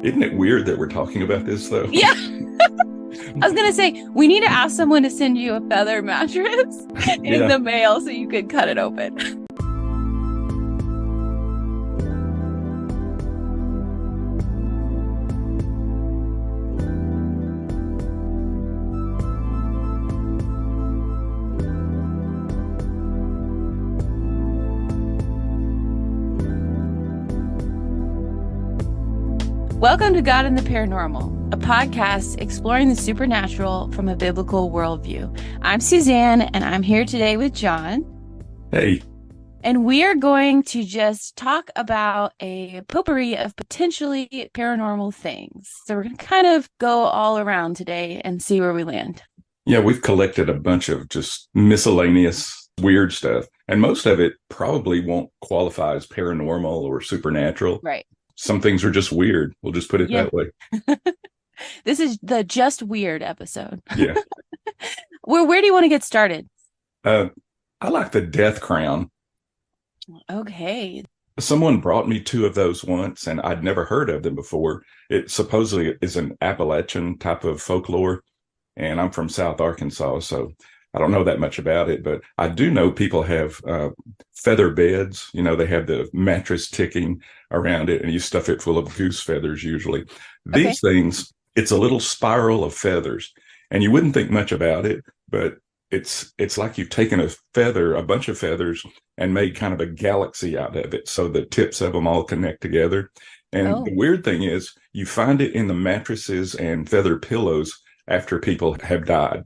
Isn't it weird that we're talking about this, though? Yeah. I was going to say, we need to ask someone to send you a feather mattress in Yeah. the mail so you could cut it open. Welcome to God and the Paranormal, a podcast exploring the supernatural from a biblical worldview. I'm Suzanne, and I'm here today with John. Hey. And we are going to just talk about a potpourri of potentially paranormal things. So we're going to kind of go all around today and see where we land. Yeah, we've collected a bunch of just miscellaneous weird stuff, and most of it probably won't qualify as paranormal or supernatural. Right. Some things are just weird. We'll just put it that way. This is the Just Weird episode. Yeah. Where do you want to get started? I like the death crown. Okay. Someone brought me two of those once, and I'd never heard of them before. It supposedly is an Appalachian type of folklore, and I'm from South Arkansas, so I don't know that much about it, but I do know people have feather beds. You know, they have the mattress ticking around it, and you stuff it full of goose feathers usually. These things, it's a little spiral of feathers, and you wouldn't think much about it, but it's like you've taken a bunch of feathers, and made kind of a galaxy out of it, so the tips of them all connect together. And the weird thing is, you find it in the mattresses and feather pillows after people have died.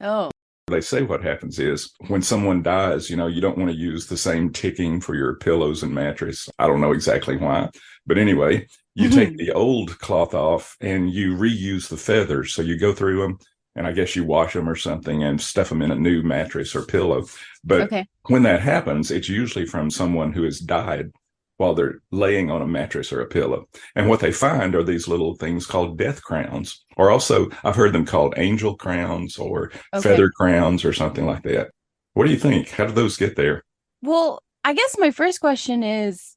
Oh. They say what happens is when someone dies, you know, you don't want to use the same ticking for your pillows and mattress. I don't know exactly why. But anyway, you take the old cloth off and you reuse the feathers. So you go through them and I guess you wash them or something and stuff them in a new mattress or pillow. But when that happens, it's usually from someone who has died while they're laying on a mattress or a pillow. And what they find are these little things called death crowns, or also I've heard them called angel crowns or feather crowns or something like that. What do you think? How do those get there? Well, I guess my first question is,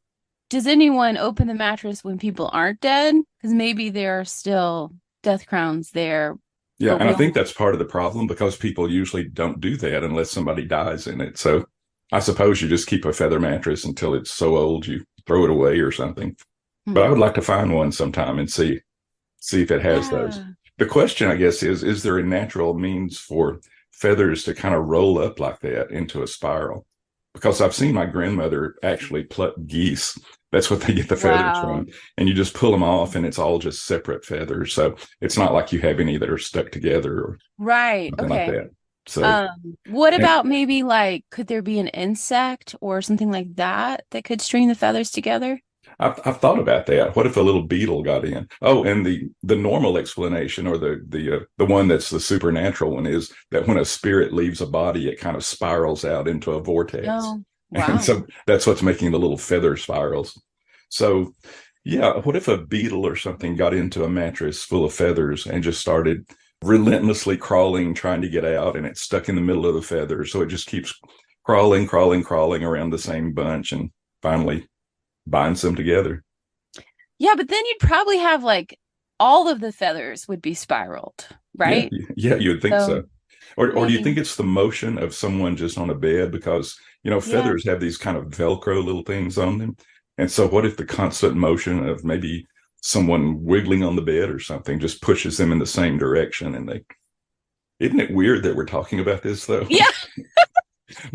does anyone open the mattress when people aren't dead? Because maybe there are still death crowns there. Yeah, and I think that's part of the problem, because people usually don't do that unless somebody dies in it. So I suppose you just keep a feather mattress until it's so old you throw it away or something. But I would like to find one sometime and see if it has those. The question, I guess, is there a natural means for feathers to kind of roll up like that into a spiral? Because I've seen my grandmother actually pluck geese. That's what they get the feathers from. And you just pull them off and it's all just separate feathers. So it's not like you have any that are stuck together or something like that. So, what about maybe like, could there be an insect or something like that could string the feathers together? I've thought about that. What if a little beetle got in? Oh, and the normal explanation, or the one that's the supernatural one, is that when a spirit leaves a body, it kind of spirals out into a vortex. Oh, wow. And so that's what's making the little feather spirals. So, yeah, what if a beetle or something got into a mattress full of feathers and just started relentlessly crawling, trying to get out, and it's stuck in the middle of the feathers, so it just keeps crawling around the same bunch and finally binds them together. Yeah, but then you'd probably have like all of the feathers would be spiraled, right? Yeah, you would think so. Or do you think it's the motion of someone just on a bed? Because, you know, feathers have these kind of Velcro little things on them. And so what if the constant motion of maybe someone wiggling on the bed or something just pushes them in the same direction? And isn't it weird that we're talking about this, though? Yeah.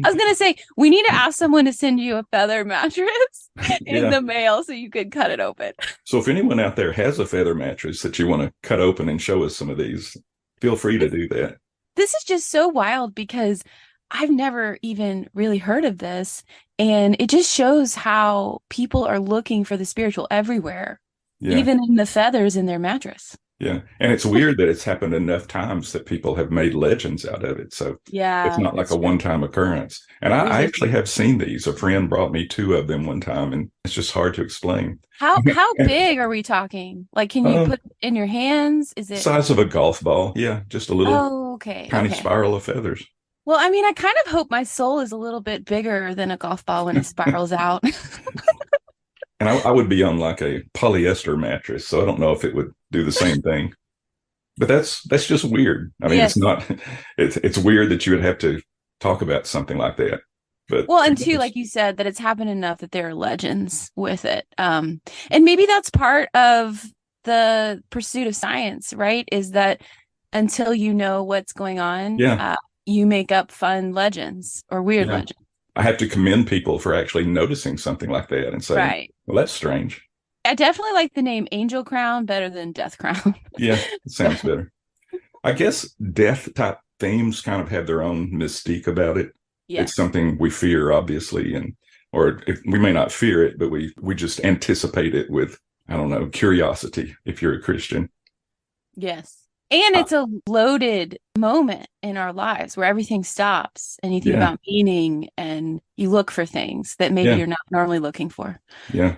I was going to say, we need to ask someone to send you a feather mattress in the mail so you could cut it open. So if anyone out there has a feather mattress that you want to cut open and show us some of these, feel free to do that. This is just so wild because I've never even really heard of this. And it just shows how people are looking for the spiritual everywhere, even in the feathers in their mattress. Yeah. And it's weird that it's happened enough times that people have made legends out of it. So it's not like a one-time occurrence. And I actually have seen these. A friend brought me two of them one time, and it's just hard to explain. How big are we talking? Like, can you put it in your hands? Is it size of a golf ball? Yeah, just a little tiny spiral of feathers. Well, I mean, I kind of hope my soul is a little bit bigger than a golf ball when it spirals out. And I would be on like a polyester mattress, so I don't know if it would do the same thing. But that's just weird. I mean, it's Yes. not. It's weird that you would have to talk about something like that. But Well, and two, like you said, that it's happened enough that there are legends with it. And maybe that's part of the pursuit of science, right? Is that until you know what's going on, yeah, you make up fun legends or weird yeah, legends. I have to commend people for actually noticing something like that and saying, Right. "Well, that's strange." I definitely like the name Angel Crown better than Death Crown. Yeah, it sounds better. I guess death type themes kind of have their own mystique about it. It's Yes. something we fear, obviously, and or if, we may not fear it, but we just anticipate it with, I don't know, curiosity. If you're a Christian, Yes. And uh, it's a loaded moment in our lives where everything stops and you think yeah, about meaning and you look for things that maybe yeah, you're not normally looking for. yeah.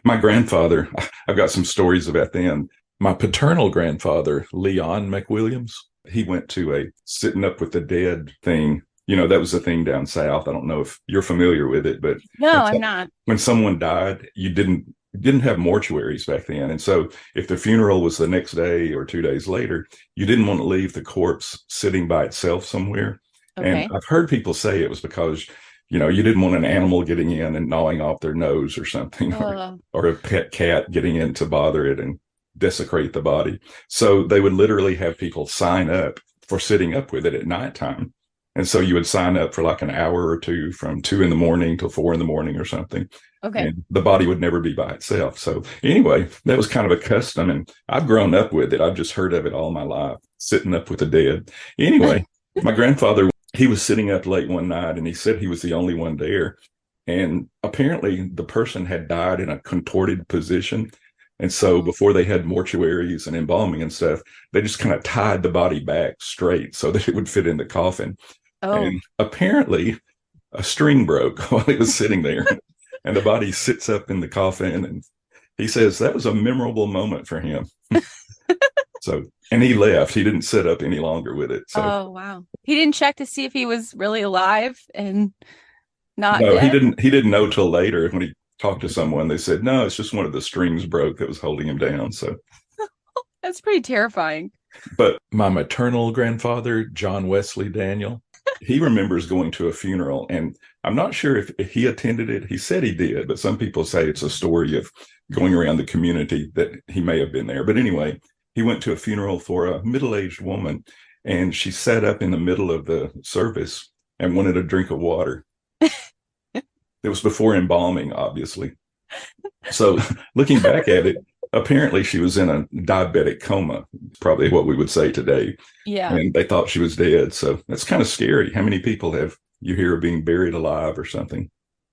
My grandfather, I've got some stories about them. My paternal grandfather, Leon McWilliams, he went to a sitting up with the dead thing. You know, that was a thing down south. I don't know if you're familiar with it, but No, when, I'm not. when someone died, you didn't have mortuaries back then. And so if the funeral was the next day or 2 days later, you didn't want to leave the corpse sitting by itself somewhere. And Okay. I've heard people say it was because, you didn't want an animal getting in and gnawing off their nose or something, Uh, or a pet cat getting in to bother it and desecrate the body. So they would literally have people sign up for sitting up with it at nighttime. And so you would sign up for like an hour or two from 2 in the morning till 4 in the morning or something. okay. And the body would never be by itself. So anyway, that was kind of a custom. And I've grown up with it. I've just heard of it all my life, sitting up with the dead. Anyway, my grandfather, he was sitting up late one night and he said he was the only one there. And apparently the person had died in a contorted position. And so Oh, before they had mortuaries and embalming and stuff, they just kind of tied the body back straight so that it would fit in the coffin. oh, And apparently a string broke while it was sitting there. And the body sits up in the coffin. And he says that was a memorable moment for him. So, and he left. He didn't sit up any longer with it. So, oh, wow. He didn't check to see if he was really alive and not no, he dead. didn't. He didn't know till later when he talked to someone. They said, no, it's just one of the strings broke that was holding him down. So, That's pretty terrifying. but my maternal grandfather, John Wesley Daniel, he remembers going to a funeral, and I'm not sure if he attended it. He said he did, but some people say it's a story of going around the community that he may have been there. But anyway, he went to a funeral for a middle-aged woman, and she sat up in the middle of the service and wanted a drink of water. It was before embalming, obviously. So looking back at it, apparently she was in a diabetic coma, probably what we would say today. Yeah. And they thought she was dead. So that's kind of scary. How many people have you hear of being buried alive or something?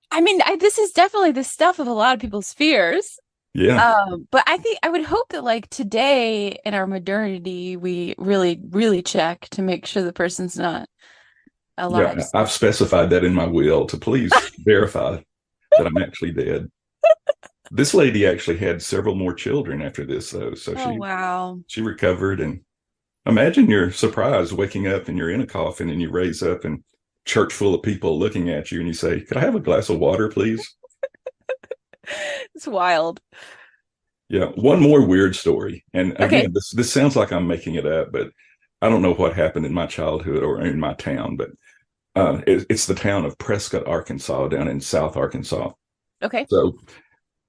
I mean, this is definitely the stuff of a lot of people's fears. Yeah. But I think I would hope that like today in our modernity, we really, really check to make sure the person's not alive. Yeah. I've specified that in my will to please verify that I'm actually dead. This lady actually had several more children after this, though. So Oh, wow. she recovered. And imagine you're surprised waking up and you're in a coffin and you raise up and church full of people looking at you and you say, could I have a glass of water, please? It's wild. Yeah. One more weird story. And Okay. again, this sounds like I'm making it up, but I don't know what happened in my childhood or in my town, but it's the town of Prescott, Arkansas, down in South Arkansas. Okay. So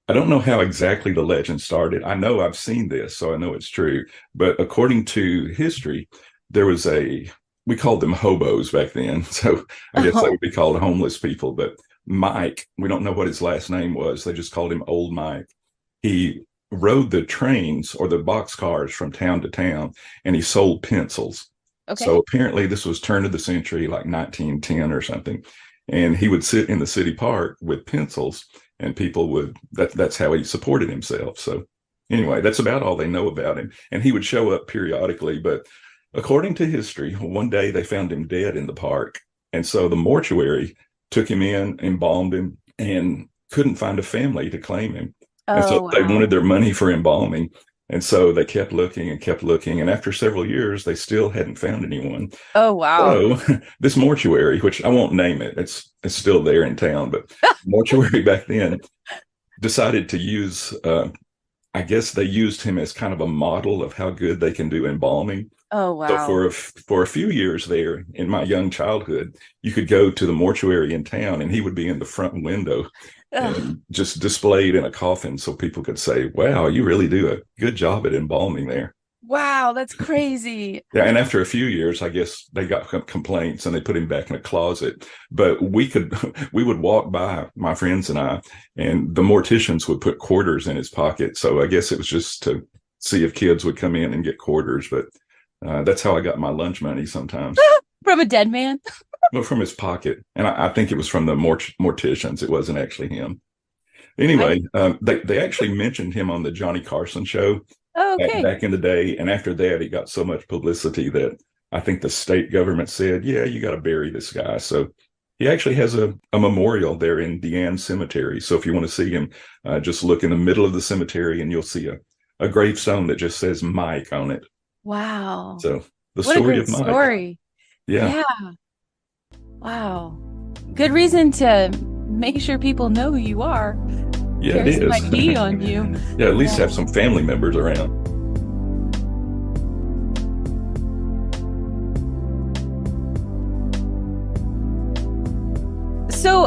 I don't know how exactly the legend started. I know I've seen this, so I know it's true. But according to history, there was we called them hobos back then. So I guess they Oh, would be called homeless people. But Mike, we don't know what his last name was. They just called him Old Mike. He rode the trains or the boxcars from town to town and he sold pencils. okay. So apparently this was turn of the century, like 1910 or something. And he would sit in the city park with pencils and people that's how he supported himself. So anyway, that's about all they know about him. And he would show up periodically, but according to history, one day they found him dead in the park. And so the mortuary took him in, embalmed him, and couldn't find a family to claim him. And so Oh, they wow. wanted their money for embalming. And so they kept looking and kept looking. And after several years, they still hadn't found anyone. Oh, wow. So this mortuary, which I won't name it, it's still there in town, but mortuary back then, decided to use, I guess they used him as kind of a model of how good they can do embalming. Oh, So wow. for a few years there in my young childhood, you could go to the mortuary in town and he would be in the front window Ugh. and just displayed in a coffin so people could say, wow, you really do a good job at embalming there. Wow, that's crazy. Yeah, and after a few years, I guess they got complaints and they put him back in a closet. But we would walk by, my friends and I, and the morticians would put quarters in his pocket. So I guess it was just to see if kids would come in and get quarters. But that's how I got my lunch money sometimes. From a dead man? Well, from his pocket. And I think it was from the morticians. It wasn't actually him. Anyway, they actually mentioned him on the Johnny Carson show Okay. back in the day. And after that, he got so much publicity that I think the state government said, yeah, you got to bury this guy. So he actually has a memorial there in Deanne Cemetery. So if you want to see him, just look in the middle of the cemetery and you'll see a gravestone that just says Mike on it. Wow. So the What a story great of Mike. story. Yeah. Yeah. Wow. Good reason to make sure people know who you are. Yeah, Carry it some is. ID on you. Yeah, at least have some family members around. So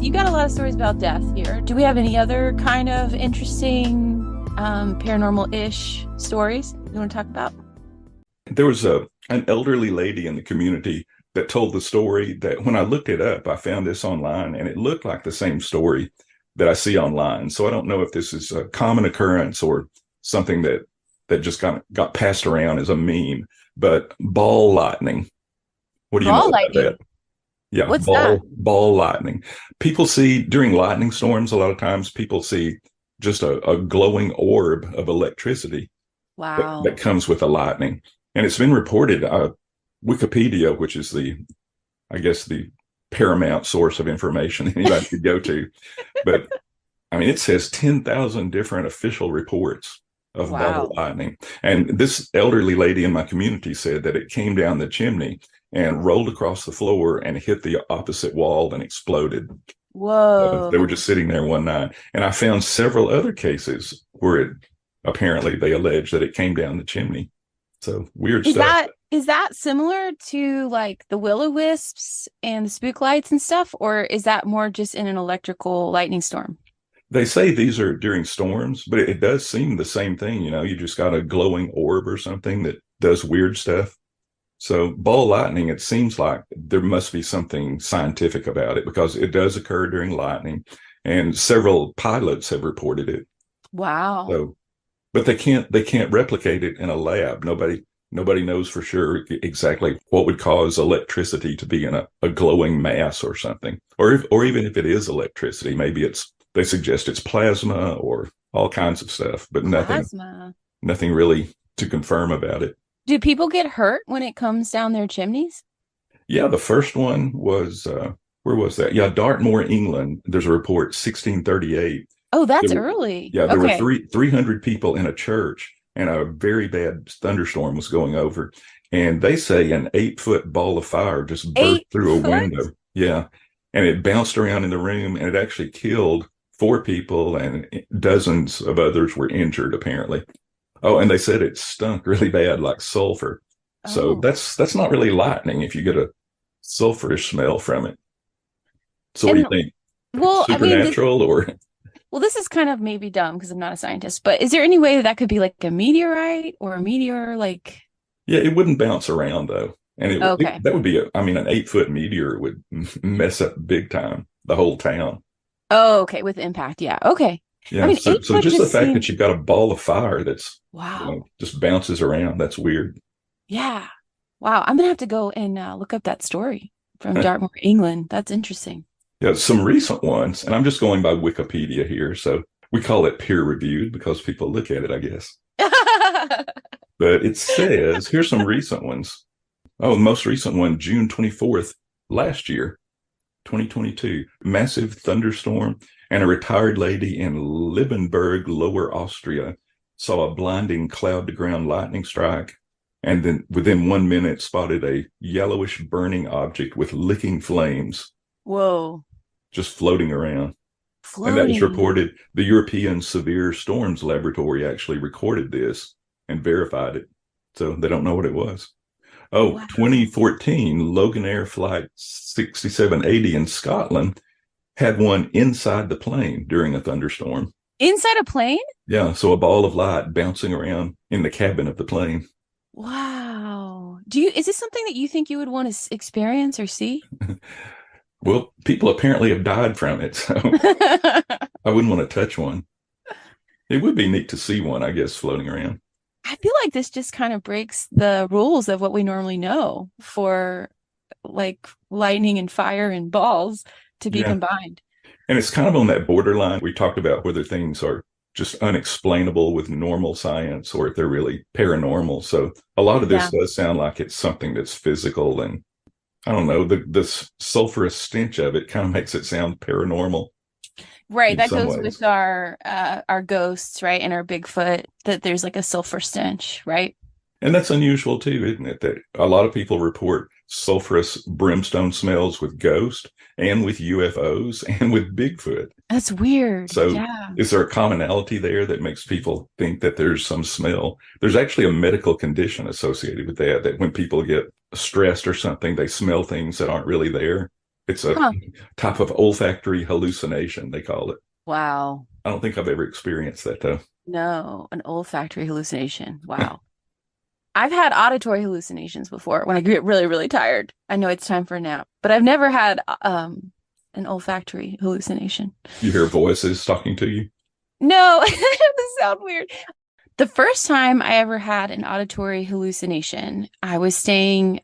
you got a lot of stories about death here. Do we have any other kind of interesting paranormal-ish stories you want to talk about? There was an elderly lady in the community that told the story that when I looked it up, I found this online and it looked like the same story that I see online. So I don't know if this is a common occurrence or something that just got passed around as a meme, but ball lightning. What do you know Ball about lightning. that? Yeah, What's that? ball lightning. People see during lightning storms, a lot of times people see just a glowing orb of electricity Wow. that comes with the lightning. And it's been reported, Wikipedia, which is I guess the paramount source of information anybody could go to. But I mean, it says 10,000 different official reports of ball lightning. And this elderly lady in my community said that it came down the chimney and rolled across the floor and hit the opposite wall and exploded. Whoa. They were just sitting there one night. And I found several other cases where apparently they allege that it came down the chimney. So weird stuff. Is that similar to like the Will-O-Wisps and the spook lights and stuff? Or is that more just in an electrical lightning storm? They say these are during storms, but it does seem the same thing. You just got a glowing orb or something that does weird stuff. So ball lightning, it seems like there must be something scientific about it because it does occur during lightning and several pilots have reported it. Wow. So, but they can't replicate it in a lab. Nobody knows for sure exactly what would cause electricity to be in a glowing mass or something. Or even if it is electricity, maybe they suggest it's plasma or all kinds of stuff, but nothing really to confirm about it. Do people get hurt when it comes down their chimneys? Yeah, the first one was, where was that? Yeah, Dartmoor, England. There's a report, 1638. Oh, that's early. Yeah, there were 300 people in a church and a very bad thunderstorm was going over. And they say an 8-foot ball of fire just burst through a window. Yeah. And it bounced around in the room and it actually killed 4 people and dozens of others were injured, apparently. Oh, and they said it stunk really bad, like sulfur. So that's not really lightning if you get a sulfurish smell from it. So what do you think? Well, Supernatural or? Well, this is kind of maybe dumb because I'm not a scientist, but is there any way that could be like a meteorite or a meteor? Like, yeah, it wouldn't bounce around though, and that would be an 8-foot meteor would mess up big time the whole town. Oh, okay, with impact, yeah, okay. Yeah, so just the fact that you've got a ball of fire that's just bounces around, that's weird. Yeah, wow. I'm gonna have to go and look up that story from Dartmoor, England. That's interesting. Yeah, some recent ones, and I'm just going by Wikipedia here, so we call it peer-reviewed because people look at it, I guess. But it says, here's some recent ones. Oh, the most recent one, June 24th, last year, 2022. Massive thunderstorm, and a retired lady in Liebenberg, Lower Austria, saw a blinding cloud-to-ground lightning strike, and then within 1 minute spotted a yellowish burning object with licking flames. Whoa. Just floating around. And that was Floating. reported. The European Severe Storms Laboratory actually recorded this and verified it. So they don't know what it was. Oh, Wow. 2014, Loganair Flight 6780 in Scotland had one inside the plane during a thunderstorm. Inside a plane? Yeah, so a ball of light bouncing around in the cabin of the plane. Wow. Is this something that you think you would want to experience or see? Well, people apparently have died from it, so I wouldn't want to touch one. It would be neat to see one, I guess, floating around. I feel like this just kind of breaks the rules of what we normally know for like lightning and fire and balls to be Yeah. combined. And it's kind of on that borderline. We talked about whether things are just unexplainable with normal science or if they're really paranormal. So a lot of this Yeah. does sound like it's something that's physical. And I don't know, the sulfurous stench of it kind of makes it sound paranormal Right. in That some goes ways. with our ghosts, right? And our Bigfoot, that there's like a sulfur stench, right? And that's unusual too, isn't it? That a lot of people report sulfurous brimstone smells with ghosts and with UFOs and with Bigfoot. That's weird. So Yeah. is there a commonality there that makes people think that there's some smell? There's actually a medical condition associated with that, that when people get stressed or something, they smell things that aren't really there. It's a Huh. type of olfactory hallucination, they call it. Wow. I don't think I've ever experienced that though. No, an olfactory hallucination. Wow. I've had auditory hallucinations before when I get really, really tired. I know it's time for a nap, but I've never had an olfactory hallucination. You hear voices talking to you. No, this sounds weird. The first time I ever had an auditory hallucination, I was staying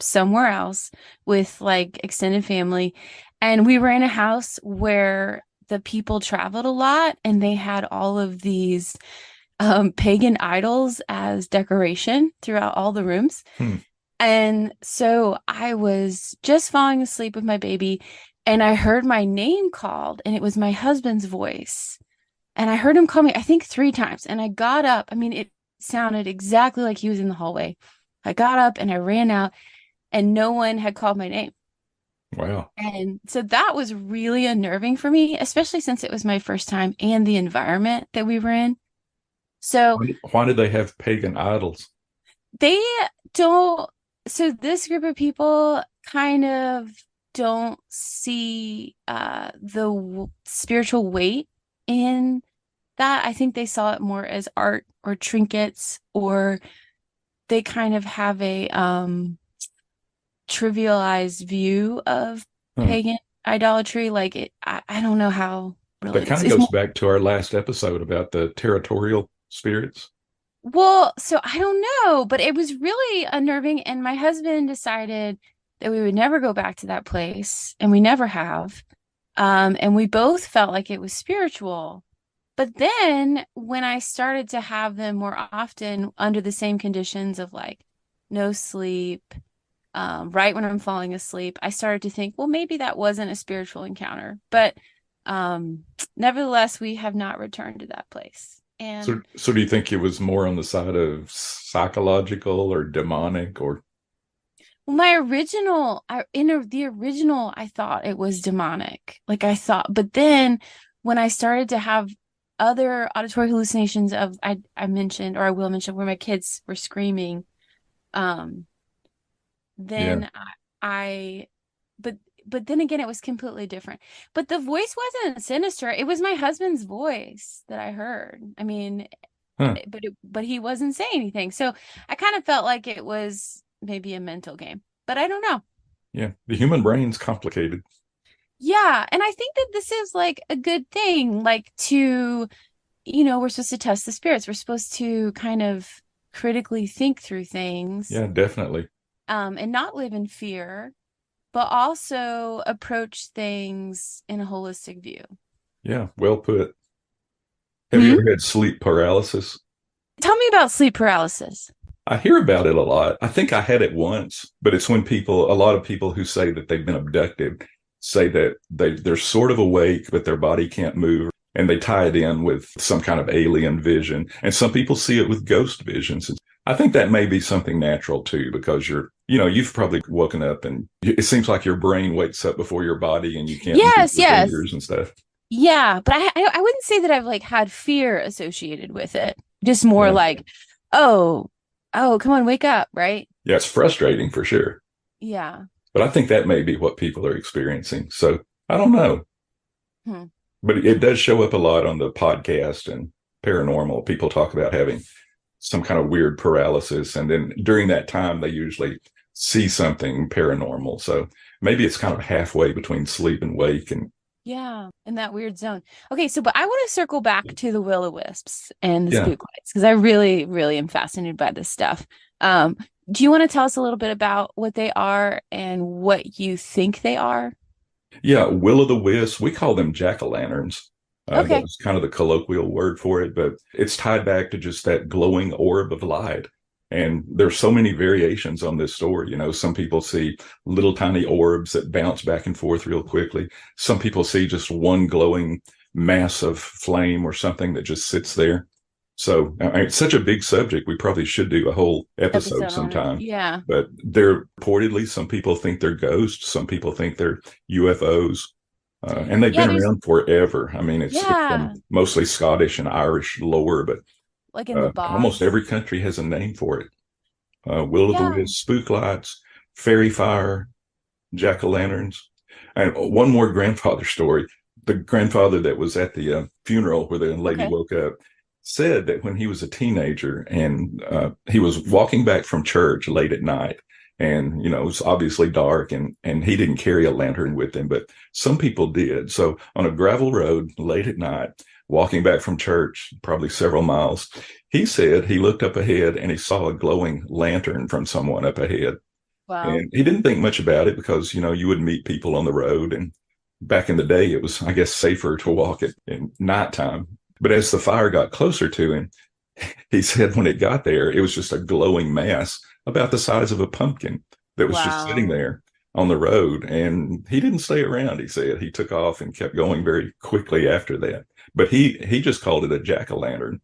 somewhere else with like extended family, and we were in a house where the people traveled a lot, and they had all of these pagan idols as decoration throughout all the rooms. Hmm. And so I was just falling asleep with my baby, and I heard my name called, and it was my husband's voice. And I heard him call me, I think 3 times. And I got up. I mean, it sounded exactly like he was in the hallway. I got up and I ran out, and no one had called my name. Wow. And so that was really unnerving for me, especially since it was my first time and the environment that we were in. So Why did they have pagan idols? they don't, so this group of people kind of don't see the spiritual weight in that. I think they saw it more as art or trinkets, or they kind of have a trivialized view of Huh. pagan idolatry. Like I don't know how really That kind of it's goes more, back to our last episode about the territorial spirits. well, so I don't know, but it was really unnerving. And my husband decided that we would never go back to that place, and we never have. And we both felt like it was spiritual. But then when I started to have them more often under the same conditions of like no sleep, right when I'm falling asleep, I started to think, well, maybe that wasn't a spiritual encounter. But nevertheless, we have not returned to that place. And So do you think it was more on the side of psychological or demonic or? well, my original, the original, I thought it was demonic. Like I thought, but then when I started to have other auditory hallucinations of, I mentioned, or I will mention, where my kids were screaming, um, Yeah. then I but then again, it was completely different. But the voice wasn't sinister. It was my husband's voice that I heard. I mean, Huh. but he wasn't saying anything. So I kind of felt like it was maybe a mental game, but I don't know. Yeah. The human brain's complicated. Yeah, and I think that this is like a good thing, like to, we're supposed to test the spirits. We're supposed to kind of critically think through things, Yeah, definitely. and not live in fear, but also approach things in a holistic view. Yeah. Well put. Have you Hmm? ever had sleep paralysis? Tell me about sleep paralysis. I hear about it a lot. I think I had it once, but it's when a lot of people who say that they've been abducted say that they're sort of awake, but their body can't move. And they tie it in with some kind of alien vision. And some people see it with ghost visions. I think that may be something natural too, because you've probably woken up and it seems like your brain wakes up before your body and you can't move Yes, your yes. fingers and stuff. Yeah, but I wouldn't say that I've like had fear associated with it. Just more Yeah. like, oh, oh, come on, wake up, right? Yeah, it's frustrating for sure. Yeah. But I think that may be what people are experiencing. So I don't know. Hmm. But it does show up a lot on the podcast and paranormal. People talk about having some kind of weird paralysis. And then during that time, they usually see something paranormal. So maybe it's kind of halfway between sleep and wake. And Yeah, in that weird zone. Okay, so but I want to circle back to the Will-O-Wisps and the yeah, spook lights because I really, really am fascinated by this stuff. Um, do you want to tell us a little bit about what they are and what you think they are? yeah, will-o'-the-wisp, we call them jack-o'-lanterns. That Okay. was kind of the colloquial word for it, but it's tied back to just that glowing orb of light. And there's so many variations on this story. You know, some people see little tiny orbs that bounce back and forth real quickly. Some people see just one glowing mass of flame or something that just sits there. So it's such a big subject. We probably should do a whole episode Episode on it. sometime. Yeah. But they're reportedly, some people think they're ghosts. Some people think they're UFOs. And they've Yeah, been there's around forever. I mean, it's from yeah, mostly Scottish and Irish lore, but like in the almost bogs. every country has a name for it. Will o' the Yeah. Wisp, spook lights, fairy fire, jack o' lanterns. And one more grandfather story. The grandfather that was at the funeral where the lady Okay. woke up said that when he was a teenager and he was walking back from church late at night, and you know it was obviously dark, and he didn't carry a lantern with him, but some people did. So on a gravel road late at night, walking back from church, probably several miles, he said he looked up ahead and he saw a glowing lantern from someone up ahead. Wow. And he didn't think much about it because, you know, you would meet people on the road. And back in the day, it was, I guess, safer to walk at in nighttime. But as the fire got closer to him, he said when it got there, it was just a glowing mass about the size of a pumpkin that was just sitting Wow. there on the road. And he didn't stay around, he said. He took off and kept going very quickly after that. But he just called it a jack-o'-lantern.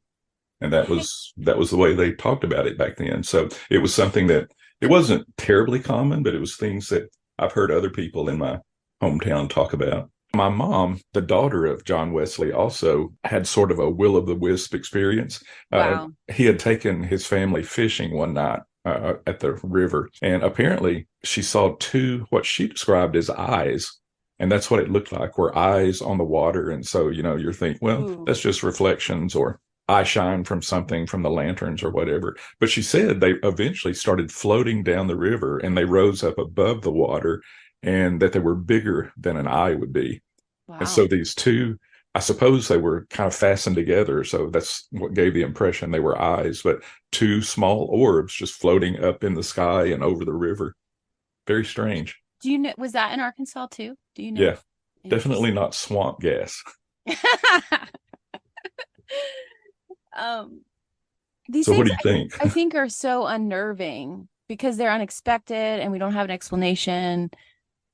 And that was the way they talked about it back then. So it was something that it wasn't terribly common, but it was things that I've heard other people in my hometown talk about. My mom, the daughter of John Wesley, also had sort of a will-o'-the-wisp experience. Wow. He had taken his family fishing one night at the river, and apparently she saw two, what she described as eyes. And that's what it looked like, were eyes on the water. And so, you know, you're thinking, well, Ooh. that's just reflections or eye shine from something from the lanterns or whatever. But she said they eventually started floating down the river and they rose up above the water, and that they were bigger than an eye would be. And so Wow. these two, I suppose they were kind of fastened together. So that's what gave the impression they were eyes, but two small orbs just floating up in the sky and over the river. Very strange. Do you know, was that in Arkansas too? Do you know? Yeah, definitely Interesting. not swamp gas. Um, these So what things do you think? I think are so unnerving because they're unexpected and we don't have an explanation,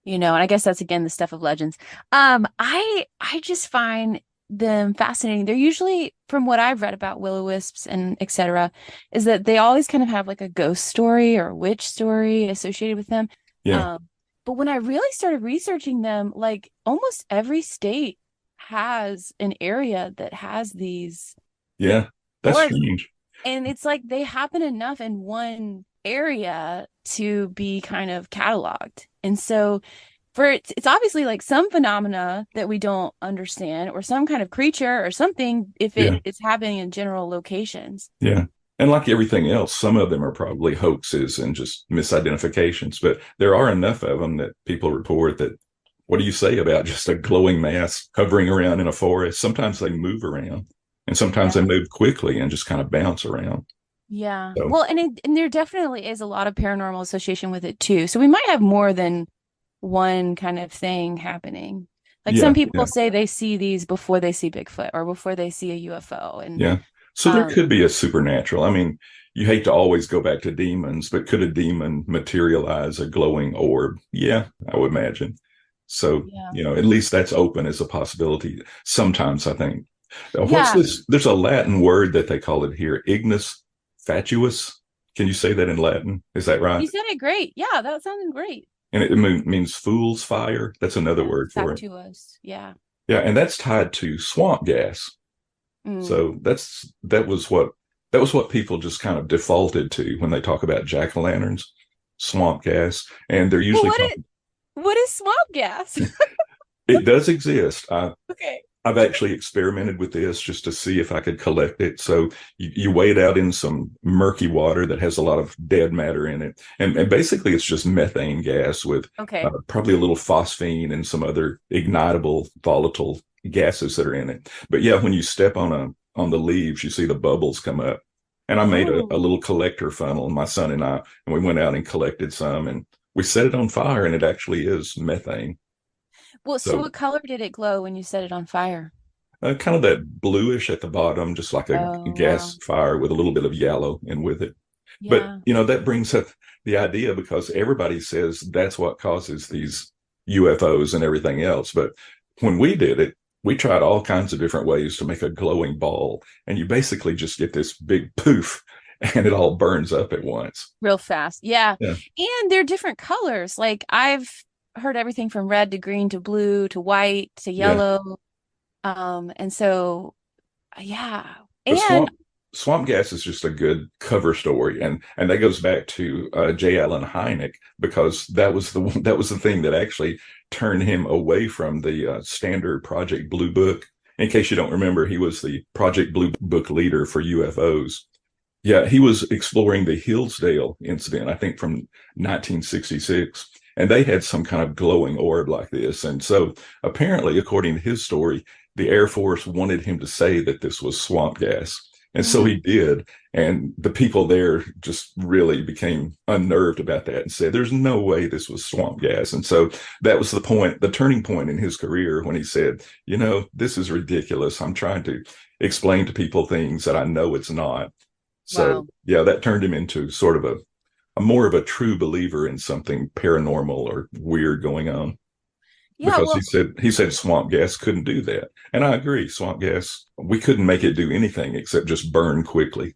and I guess that's again the stuff of legends. I just find them fascinating. They're usually, from what I've read about will-o'-wisps and etc., is that they always kind of have like a ghost story or a witch story associated with them. Yeah, Um, but when I really started researching them, like almost every state has an area that has these yeah, that's orbs, strange. and it's like they happen enough in one area to be kind of cataloged. And so it's obviously like some phenomena that we don't understand or some kind of creature or something if Yeah. it is happening in general locations. Yeah. And like everything else, some of them are probably hoaxes and just misidentifications, but there are enough of them that people report that, what do you say about just a glowing mass hovering around in a forest? Sometimes they move around and sometimes they Yeah. move quickly and just kind of bounce around. Yeah. So, Well, and there definitely is a lot of paranormal association with it too. So we might have more than one kind of thing happening. Like some yeah, people yeah, say they see these before they see Bigfoot or before they see a UFO. And yeah. So there um could be a supernatural. I mean, you hate to always go back to demons, but could a demon materialize a glowing orb? Yeah, I would imagine. So, yeah. you know, at least that's open as a possibility. Sometimes I think. What's Yeah. this? There's a Latin word that they call it here, ignis fatuus. Can you say that in Latin? Is that right? You said it great. Yeah, that sounded great. And it means fool's fire. That's another Yeah. word for it. Fatuous. Yeah. Yeah, and that's tied to swamp gas. Mm. So that was what people just kind of defaulted to when they talk about jack-o'-lanterns, swamp gas, and they're Well, usually talking. what is swamp gas? It does exist. Okay. I've actually experimented with this just to see if I could collect it. So you weigh it out in some murky water that has a lot of dead matter in it. And basically it's just methane gas with Okay. probably a little phosphine and some other ignitable volatile gases that are in it. But yeah, when you step on the leaves, you see the bubbles come up. And I made a Oh. little collector funnel, my son and I, and we went out and collected some and we set it on fire and it actually is methane. Well, so So what color did it glow when you set it on fire? kind of that bluish at the bottom, just like a Oh, wow. gas fire with a little bit of yellow in with it. But, Yeah. that brings up the idea because everybody says that's what causes these UFOs and everything else. But when we did it, we tried all kinds of different ways to make a glowing ball. And you basically just get this big poof and it all burns up at once. Real fast. Yeah. Yeah. And they're different colors. Like I've heard everything from red to green to blue to white to Yeah. yellow. And so yeah. But And swamp gas is just a good cover story, and that goes back to J. Allen Hynek because that was the thing that actually turned him away from the standard Project Blue Book. In case you don't remember, he was the Project Blue Book leader for UFOs. Yeah, he was exploring the Hillsdale incident, I think from 1966, and they had some kind of glowing orb like this. And so apparently, according to his story, the Air Force wanted him to say that this was swamp gas. And so he did. And the people there just really became unnerved about that and said, there's no way this was swamp gas. And so that was the turning point in his career when he said, this is ridiculous. I'm trying to explain to people things that I know it's not. So, wow. yeah, that turned him into sort of a more of a true believer in something paranormal or weird going on Yeah, because well, he said swamp gas couldn't do that. And I agree, swamp gas, we couldn't make it do anything except just burn quickly.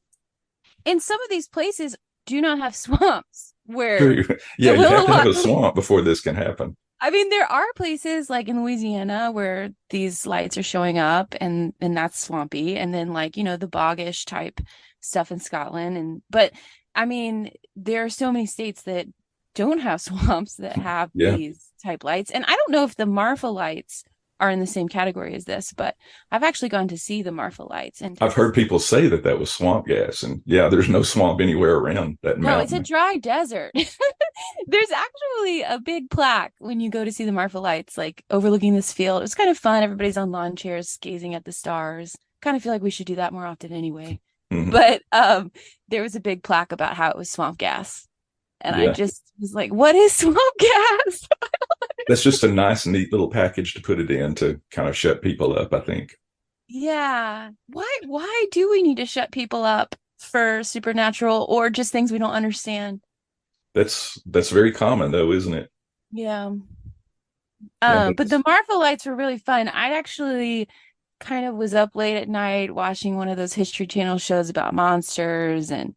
and some of these places do not have swamps Sure, where yeah, the you have to have a Will-O-Wisps. swamp before this can happen. I mean, there are places like in Louisiana where these lights are showing up and that's swampy. And then like, the boggish type stuff in Scotland. But I mean, there are so many states that don't have swamps that have Yeah. these type lights. And I don't know if the Marfa lights are in the same category as this, but I've actually gone to see the Marfa lights and I've heard people say that was swamp gas. And yeah, there's no swamp anywhere around that no, it's a mountain. dry desert. There's actually a big plaque when you go to see the Marfa lights, like overlooking this field. It was kind of fun. Everybody's on lawn chairs gazing at the stars. Kind of feel like we should do that more often anyway. Mhm. But there was a big plaque about how it was swamp gas. And I Yeah. just was like, what is swamp gas? That's just a nice, neat little package to put it in to kind of shut people up, I think. Yeah. Why do we need to shut people up for supernatural or just things we don't understand? That's very common though, isn't it? Yeah. Yeah, But the Marfa lights were really fun. I actually kind of was up late at night watching one of those History Channel shows about monsters, and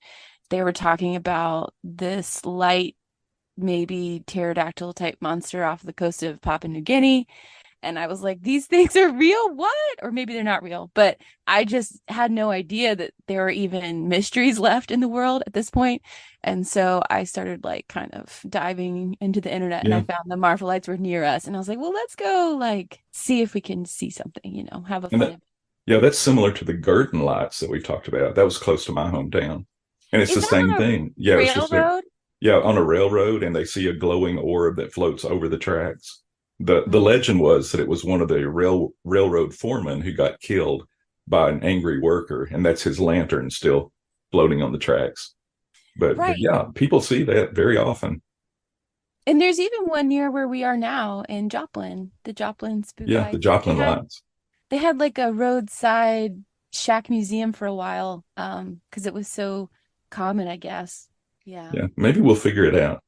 they were talking about this light, maybe pterodactyl type monster off the coast of Papua New Guinea. And I was like, these things are real? What? Or maybe they're not real. But I just had no idea that there were even mysteries left in the world at this point. And so I started like kind of diving into the internet and I yeah. found the Marfa lights were near us. And I was like, well, let's go like see if we can see something, have a And fun. yeah, that's similar to the Girton lights that we talked about. That was close to my hometown. And it's Is the that same on thing. a Yeah, it's just railroad? on a railroad and they see a glowing orb that floats over the tracks. The Mm. legend was that it was one of the railroad foremen who got killed by an angry worker, and that's his lantern still floating on the tracks. But Right. yeah, people see that very often. And there's even one near where we are now in Joplin, the Joplin spook Yeah, the lights. They Joplin had lights. they had like a roadside shack museum for a while, because it was so common, I guess. Yeah. Yeah, maybe we'll figure it out.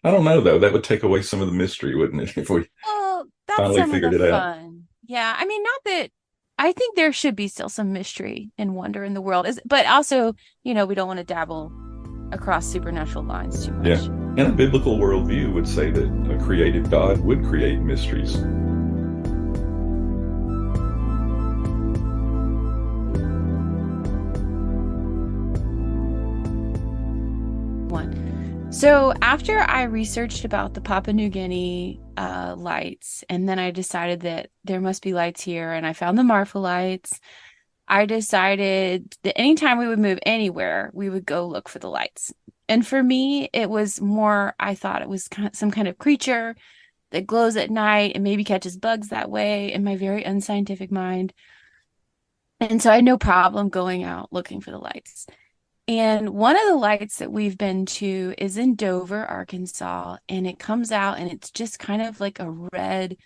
I don't know though. That would take away some of the mystery, wouldn't it, if we Well, that's finally some of the figured it out? fun. Yeah. I mean, not that I think there should be still some mystery and wonder in the world, but also, we don't want to dabble across supernatural lines too Yeah. much. And a biblical worldview would say that a creative God would create mysteries. one. So after I researched about the Papua New Guinea lights, and then I decided that there must be lights here, and I found the Marfa lights, I decided that anytime we would move anywhere, we would go look for the lights. And for me, it was more, I thought it was some kind of creature that glows at night and maybe catches bugs that way in my very unscientific mind. And so I had no problem going out looking for the lights. And one of the lights that we've been to is in Dover, Arkansas, and it comes out and it's just kind of like a red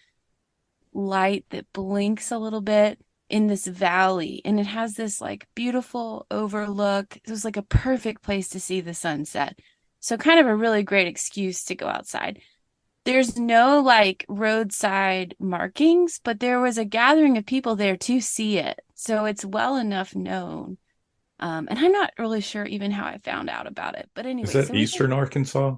light that blinks a little bit in this valley, and it has this like beautiful overlook. It was like a perfect place to see the sunset. So kind of a really great excuse to go outside. There's no like roadside markings, but there was a gathering of people there to see it. So it's well enough known. And I'm not really sure even how I found out about it. But anyway, Is that Eastern Arkansas?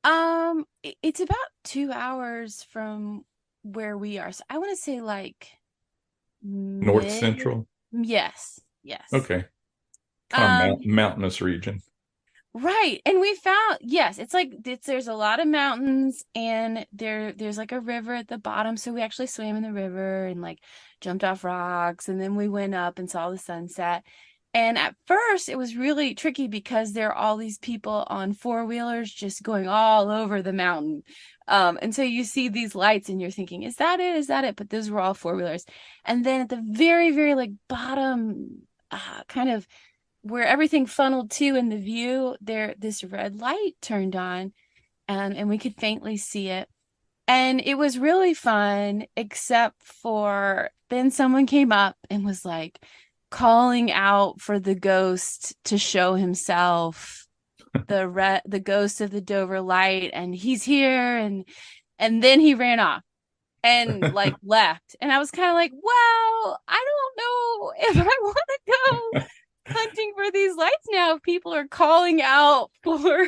It's about 2 hours from where we are. So I want to say like North Central? Yes. Okay. Kind of mountainous region. Right. And we found, yes, it's like there's a lot of mountains, and there's like a river at the bottom. So we actually swam in the river and like jumped off rocks, and then we went up and saw the sunset. And at first it was really tricky because there are all these people on four-wheelers just going all over the mountain. And so you see these lights and you're thinking, is that it? Is that it? But those were all four-wheelers. And then at the very, very like bottom, kind of where everything funneled to in the view, this red light turned on, and we could faintly see it. And it was really fun, except for then someone came up and was like calling out for the ghost to show himself, the ghost of the Dover light, and he's here, and then he ran off and like left. And I was kind of like, well, I don't know if I want to go hunting for these lights now if people are calling out for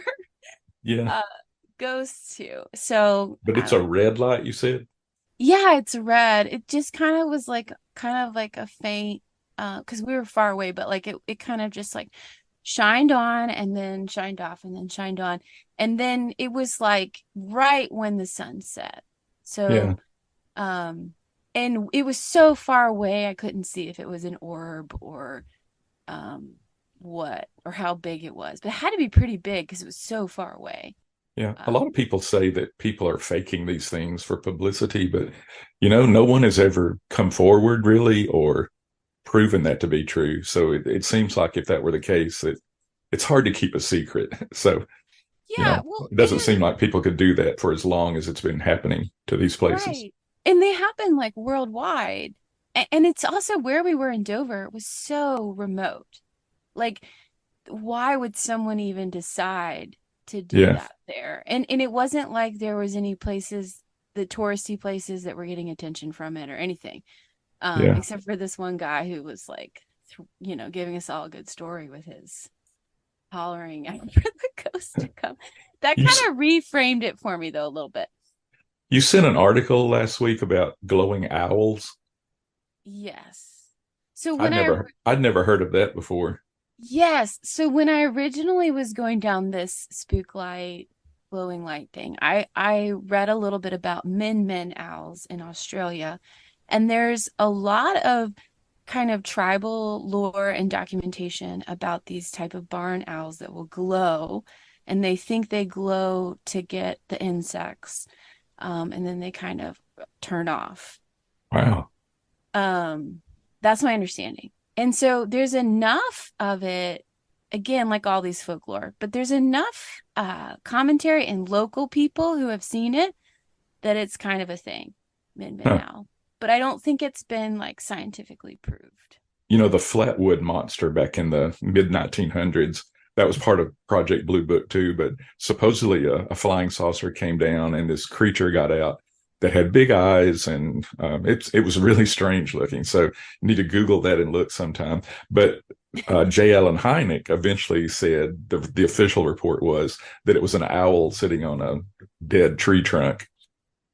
ghosts too. So but it's a red light, you said? Yeah, it's red. It just kind of was like a faint, because we were far away, but like it kind of just like shined on and then shined off and then shined on, and then it was like right when the sun set. So and it was so far away I couldn't see if it was an orb or what or how big it was, but it had to be pretty big because it was so far away. Yeah, a lot of people say that people are faking these things for publicity, but no one has ever come forward really or proven that to be true. So it seems like if that were the case, it's hard to keep a secret. So it doesn't seem like people could do that for as long as it's been happening to these places. Right. And they happen like worldwide. And it's also where we were in Dover. It was so remote. Like, why would someone even decide to do that there? And it wasn't like there was any places, the touristy places that were getting attention from it or anything. Except for this one guy who was like, giving us all a good story with his hollering out for the ghost to come. That kind of reframed it for me though a little bit. You sent an article last week about glowing owls. Yes. So I'd never heard of that before. Yes. So when I originally was going down this spook light, glowing light thing, I read a little bit about min owls in Australia. And there's a lot of kind of tribal lore and documentation about these type of barn owls that will glow. And they think they glow to get the insects. And then they kind of turn off. Wow. That's my understanding. And so there's enough of it, again, like all these folklore, but there's enough commentary and local people who have seen it that it's kind of a thing, min owl. But I don't think it's been like scientifically proved. The Flatwood monster back in the mid 1900s, that was part of Project Blue Book too, but supposedly a flying saucer came down and this creature got out that had big eyes, and it was really strange looking. So you need to Google that and look sometime. But J. Allen Hynek eventually said the official report was that it was an owl sitting on a dead tree trunk.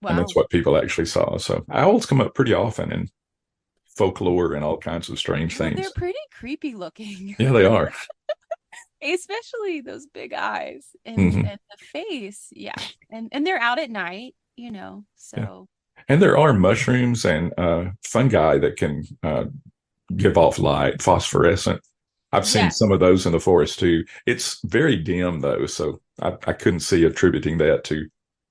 Wow. And that's what people actually saw. So owls come up pretty often in folklore and all kinds of strange things. They're pretty creepy looking. Yeah, they are. Especially those big eyes and Hmm. the face. Yeah. And they're out at night, Yeah. so And there are mushrooms and fungi that can give off light, phosphorescent. I've seen yeah. some of those in the forest too. It's very dim though, so I couldn't see attributing that to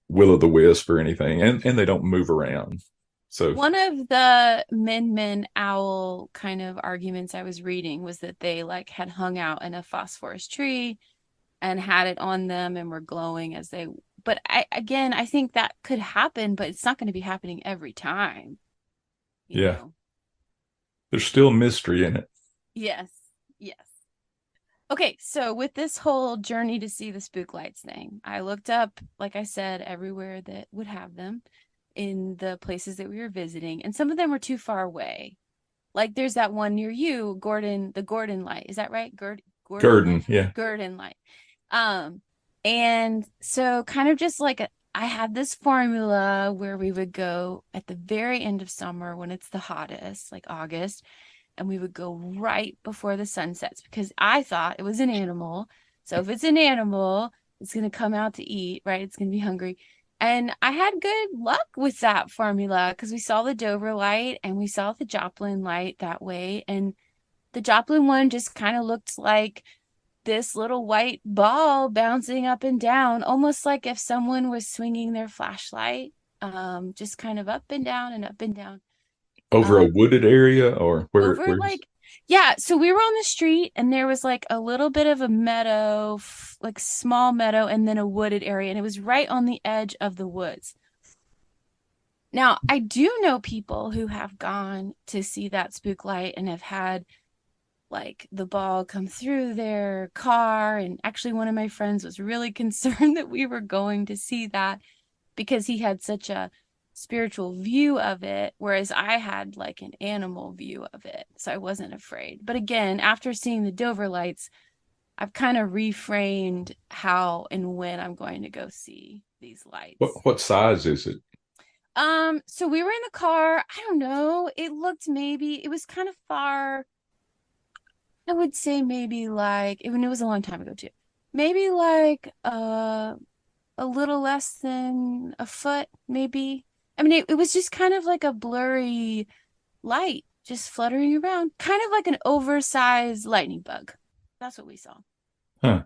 will-o'-the-wisp or anything. And they don't move around. So One of the men owl kind of arguments I was reading was that they like had hung out in a phosphorus tree and had it on them and were glowing as they, but I think that could happen, but it's not going to be happening every time, you yeah, know. there's still mystery in it. Yes. Yes. Okay, so with this whole journey to see the spook lights thing, I looked up, like I said, everywhere that would have them in the places that we were visiting, and some of them were too far away. Like there's that one near you, the Gordon light. Is that right? Gordon light? Gurdon, yeah. Gordon light. Um, and so kind of just like I had this formula where we would go at the very end of summer when it's the hottest, like August, and we would go right before the sun sets because I thought it was an animal. So if it's an animal, it's going to come out to eat, right? It's going to be hungry. And I had good luck with that formula because we saw the Dover light and we saw the Joplin light that way. And the Joplin one just kind of looked like this little white ball bouncing up and down, almost like if someone was swinging their flashlight, just kind of up and down and up and down. Over a Um, wooded area or over where's like yeah, so we were on the street and there was like a little bit of a meadow, like small meadow, and then a wooded area, and it was right on the edge of the woods. Now I do know people who have gone to see that spook light and have had like the ball come through their car, and actually one of my friends was really concerned that we were going to see that because he had such a spiritual view of it, whereas I had like an animal view of it. So I wasn't afraid. But again, after seeing the Dover lights, I've kind of reframed how and when I'm going to go see these lights. what size is it? So we were in the car. I don't know. It was kind of far. I would say maybe like, it was a long time ago too. Maybe like a little less than a foot, maybe. I mean, it was just kind of like a blurry light just fluttering around, kind of like an oversized lightning bug. That's what we saw. Huh.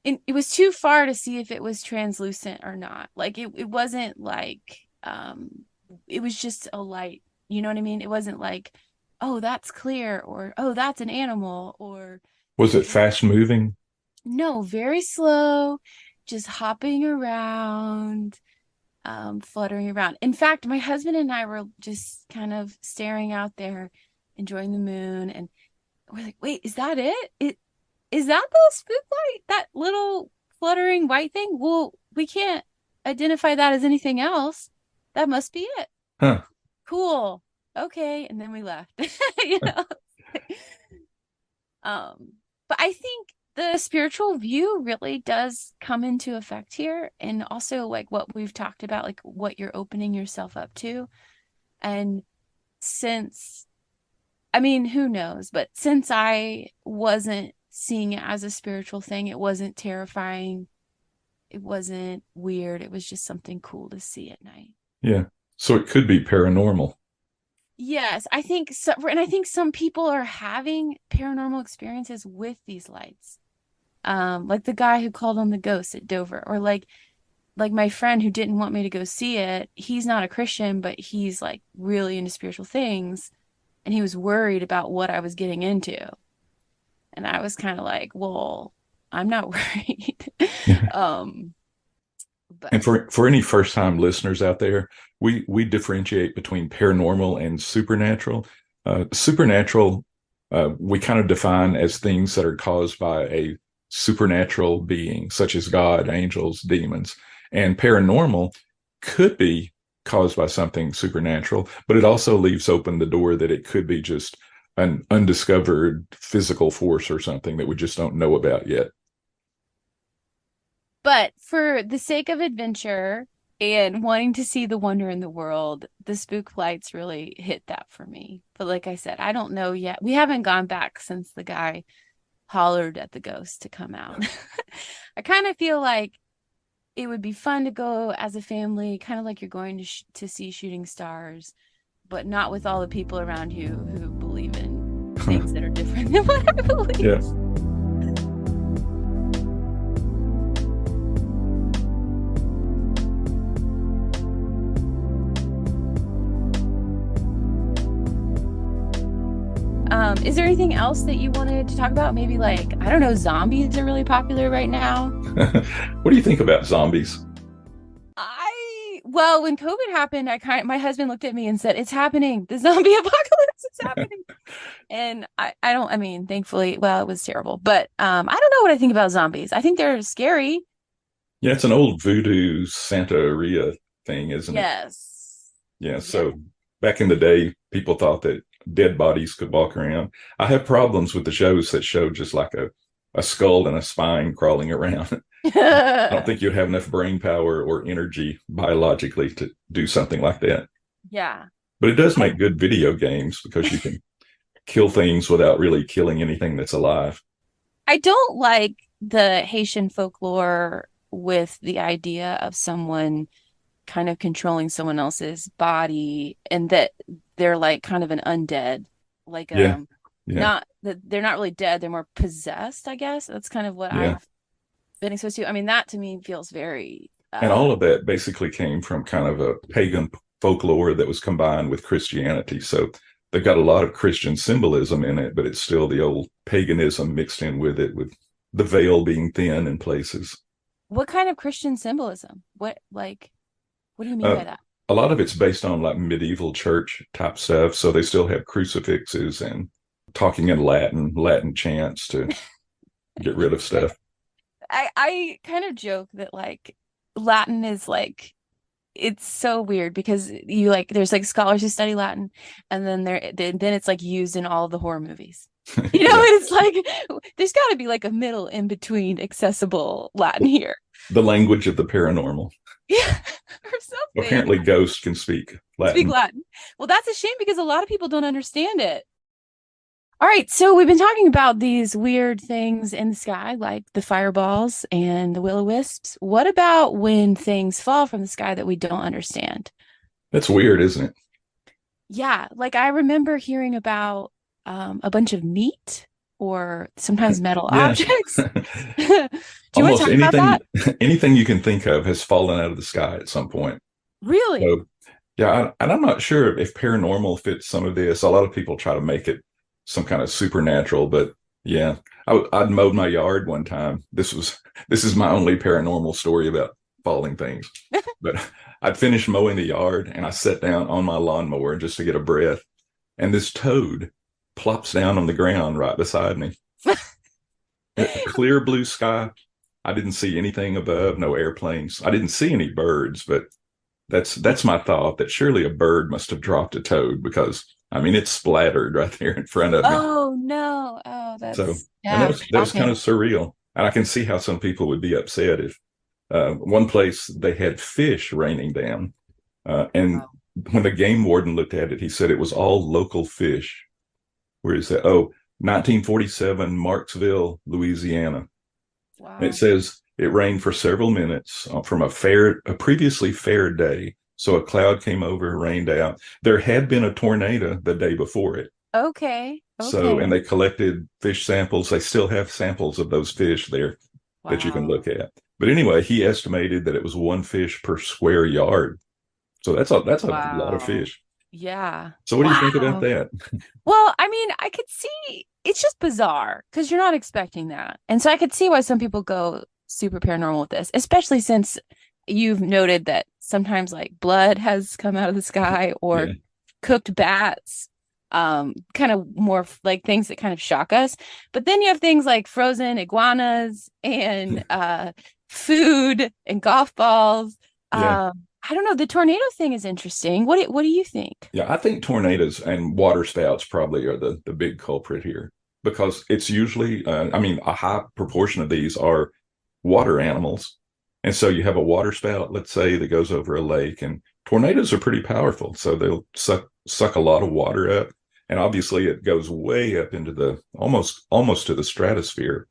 And it was too far to see if it was translucent or not. Like it wasn't like it was just a light. You know what I mean? It wasn't like, oh, that's clear, or oh, that's an animal, or Was it fast moving? no, very slow, just hopping around, fluttering around. In fact, my husband and I were just kind of staring out there, enjoying the moon, and we're like, wait, is that it? Is that the spook light? That little fluttering white thing? Well, we can't identify that as anything else. That must be it. Huh. Cool. Okay. And then we left. you know. But I think the spiritual view really does come into effect here, and also like what we've talked about, like what you're opening yourself up to. And since, I mean, who knows, but since I wasn't seeing it as a spiritual thing, it wasn't terrifying, it wasn't weird, it was just something cool to see at night. Yeah. So it could be paranormal. Yes, I think so, and I think some people are having paranormal experiences with these lights. Like the guy who called on the ghost at Dover, or like my friend who didn't want me to go see it. He's not a Christian, but he's like really into spiritual things, and he was worried about what I was getting into. And I was kind of like, well, I'm not worried. Yeah. um, And but for any first time listeners out there, we differentiate between paranormal and supernatural. Supernatural, we kind of define as things that are caused by a supernatural being, such as God, angels, demons. And paranormal could be caused by something supernatural, but it also leaves open the door that it could be just an undiscovered physical force or something that we just don't know about yet. But for the sake of adventure and wanting to see the wonder in the world, the spook lights really hit that for me. But like I said, I don't know yet. We haven't gone back since the guy hollered at the ghost to come out. I kind of feel like it would be fun to go as a family, kind of like you're going to see shooting stars, but not with all the people around you who believe in things that are different than what I believe. Yeah. Is there anything else that you wanted to talk about? Maybe like, I don't know, zombies are really popular right now. What do you think about zombies? Well, when COVID happened, my husband looked at me and said, "It's happening. The zombie apocalypse is happening." And I mean, thankfully, well, it was terrible, but I don't know what I think about zombies. I think they're scary. Yeah, it's an old voodoo Santeria thing, isn't it? Yes. Yeah. So back in the day, people thought that dead bodies could walk around. I have problems with the shows that show just like a skull and a spine crawling around. I don't think you'd have enough brain power or energy biologically to do something like that. Yeah. But it does make good video games because you can kill things without really killing anything that's alive. I don't like the Haitian folklore with the idea of someone kind of controlling someone else's body and that they're like kind of an undead, like not that they're not really dead, they're more possessed, I guess. That's kind of what I've been exposed to. I mean, that to me feels very and all of that basically came from kind of a pagan folklore that was combined with Christianity. So they've got a lot of Christian symbolism in it, but it's still the old paganism mixed in with it, with the veil being thin in places. What kind of Christian symbolism? What do you mean by that? A lot of it's based on like medieval church type stuff. So they still have crucifixes and talking in Latin chants to get rid of stuff. I kind of joke that like Latin is like, it's so weird because you like, there's like scholars who study Latin and then then it's like used in all of the horror movies. You know, it's like, there's got to be like a middle in between accessible Latin here. The language of the paranormal. Yeah, or something. Apparently ghosts can speak Latin. Well, that's a shame because a lot of people don't understand it. All right, so we've been talking about these weird things in the sky, like the fireballs and the Will-O-Wisps. What about when things fall from the sky that we don't understand? That's weird, isn't it? Yeah, like I remember hearing about a bunch of meat or sometimes metal objects. Do you want to talk about that? Anything you can think of has fallen out of the sky at some point. Really? So, yeah, and I'm not sure if paranormal fits some of this. A lot of people try to make it some kind of supernatural, but yeah, I'd mowed my yard one time. This is my only paranormal story about falling things. But I'd finished mowing the yard and I sat down on my lawnmower just to get a breath, and this toad plops down on the ground right beside me. A clear blue sky. I didn't see anything above, no airplanes. I didn't see any birds, but that's my thought, that surely a bird must have dropped a toad because I mean, it's splattered right there in front of me. Oh no! Oh, that's so. And that was kind of surreal, and I can see how some people would be upset if one place they had fish raining down, and when the game warden looked at it, he said it was all local fish. Where is that? Oh, 1947, Marksville, Louisiana. Wow. And it says it rained for several minutes from a previously fair day. So a cloud came over, rained out. There had been a tornado the day before it. Okay. So, and they collected fish samples. They still have samples of those fish there that you can look at. But anyway, he estimated that it was one fish per square yard. So that's a lot of fish. Yeah. So what do you think about that? Well, I mean, I could see it's just bizarre because you're not expecting that. And so I could see why some people go super paranormal with this, especially since you've noted that sometimes like blood has come out of the sky or cooked bats, kind of more like things that kind of shock us. But then you have things like frozen iguanas and food and golf balls. I don't know. The tornado thing is interesting. What do you think? Yeah, I think tornadoes and water spouts probably are the big culprit here, because it's usually, a high proportion of these are water animals. And so you have a water spout, let's say, that goes over a lake, and tornadoes are pretty powerful. So they'll suck a lot of water up. And obviously it goes way up into the almost to the stratosphere.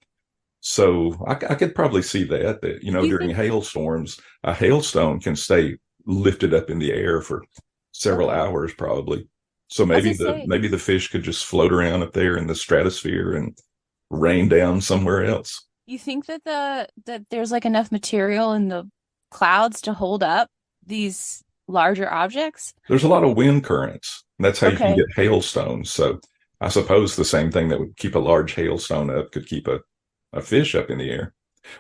So I could probably see that, you know, Do you during think? hailstorms, a hailstone can stay lifted up in the air for several Okay. hours probably. So I was maybe gonna the say, maybe the fish could just float around up there in the stratosphere and rain down somewhere else. you think that that there's like enough material in the clouds to hold up these larger objects? There's a lot of wind currents. That's how you can Okay. get hailstones. So I suppose the same thing that would keep a large hailstone up could keep a fish up in the air.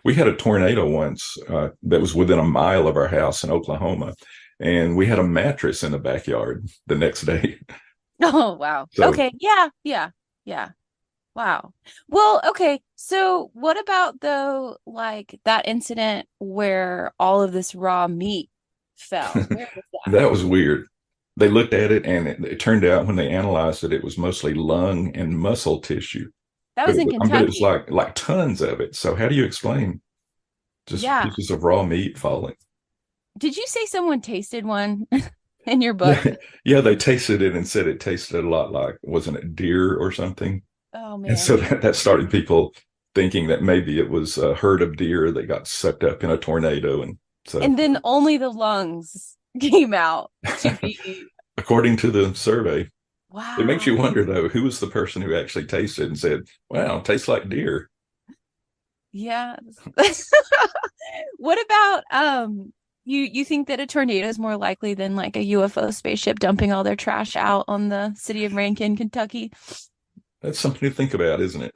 We had a tornado once that was within a mile of our house in Oklahoma, and we had a mattress in the backyard the next day. Oh, wow. So Okay. Yeah. Yeah. Yeah. Wow. Well, okay. So what about though, like that incident where all of this raw meat fell? Where was that? that was weird. They looked at it, and it turned out when they analyzed it, it was mostly lung and muscle tissue. That But was in but it was Kentucky. like tons of it. So how do you explain just Yeah. pieces of raw meat falling? Did you say someone tasted one in your book? Yeah, yeah, they tasted it and said it tasted a lot like, wasn't it deer or something? Oh And so man. that started people thinking that maybe it was a herd of deer that got sucked up in a tornado. And so, And then only the lungs came out to be. according to the survey, it makes you Wow. wonder though, who was the person who actually tasted and said, "Wow, it tastes like deer." Yeah. What about you think that a tornado is more likely than like a UFO spaceship dumping all their trash out on the city of Rankin, Kentucky? That's something to think about, isn't it?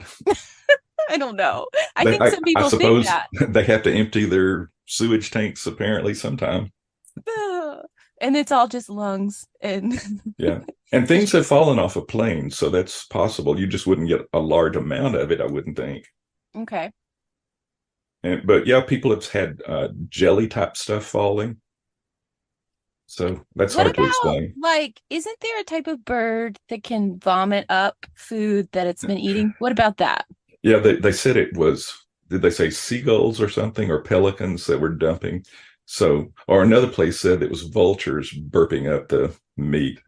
I don't know. I They, think some I people think suppose that. they have to empty their sewage tanks apparently sometime. And it's all just lungs and Yeah. And things have fallen off of planes, so that's possible. You just wouldn't get a large amount of it, I wouldn't think. okay. But yeah, people have had jelly type stuff falling, so that's What hard to about explain. like, isn't there a type of bird that can vomit up food that it's been eating? What about that? Yeah, they said it was, did they say seagulls or something, or pelicans that were dumping? So, or another place said it was vultures burping up the meat.